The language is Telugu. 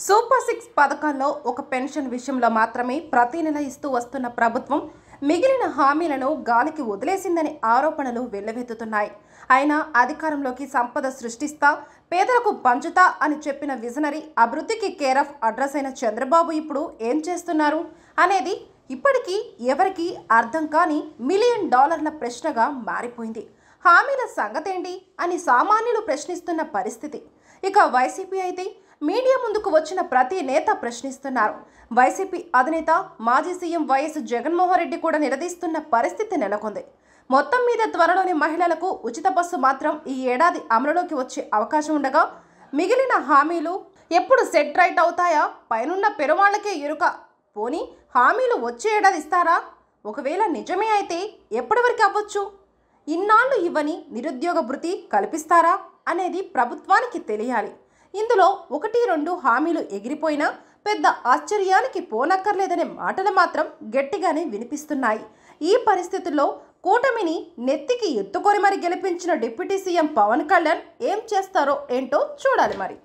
సూపర్ సిక్స్ పథకాల్లో ఒక పెన్షన్ విషయంలో మాత్రమే ప్రతి నెల ఇస్తూ వస్తున్న ప్రభుత్వం మిగిలిన హామీలను గాలికి వదిలేసిందనే ఆరోపణలు వెల్లువెత్తుతున్నాయి. అయినా అధికారంలోకి సంపద సృష్టిస్తా, పేదలకు పంచుతా అని చెప్పిన విజనరీ అభివృద్ధికి కేర్ ఆఫ్ అడ్రస్ అయిన చంద్రబాబు ఇప్పుడు ఏం చేస్తున్నారు అనేది ఇప్పటికీ ఎవరికీ అర్థం కాని $1,000,000 ప్రశ్నగా మారిపోయింది. హామీల సంగతేంటి అని సామాన్యులు ప్రశ్నిస్తున్న పరిస్థితి. ఇక వైసీపీ అయితే మీడియా ముందుకు వచ్చిన ప్రతి నేత ప్రశ్నిస్తున్నారు. వైసీపీ అధినేత మాజీ సీఎం వైఎస్ జగన్మోహన్ రెడ్డి కూడా నిలదీస్తున్న పరిస్థితి నెలకొంది. మొత్తం మీద త్వరలోని మహిళలకు ఉచిత బస్సు మాత్రం ఈ ఏడాది అమలులోకి వచ్చే అవకాశం ఉండగా, మిగిలిన హామీలు ఎప్పుడు సెట్ రైట్ అవుతాయా, పైనున్న పెరువాళ్లకే ఎరుక. పోనీ హామీలు వచ్చే ఏడాది ఇస్తారా? ఒకవేళ నిజమే అయితే ఎప్పటి వరకు అవ్వచ్చు? ఇన్నాళ్ళు ఇవ్వని నిరుద్యోగ భృతి కల్పిస్తారా అనేది ప్రభుత్వానికి తెలియాలి. ఇందులో 1-2 హామీలు ఎగిరిపోయినా పెద్ద ఆశ్చర్యానికి పోనక్కర్లేదనే మాటలు మాత్రం గట్టిగానే వినిపిస్తున్నాయి. ఈ పరిస్థితుల్లో కూటమిని నెత్తికి ఎత్తుకొని మరి గెలిపించిన డిప్యూటీ సీఎం పవన్ కళ్యాణ్ ఏం చేస్తారో ఏంటో చూడాలి మరి.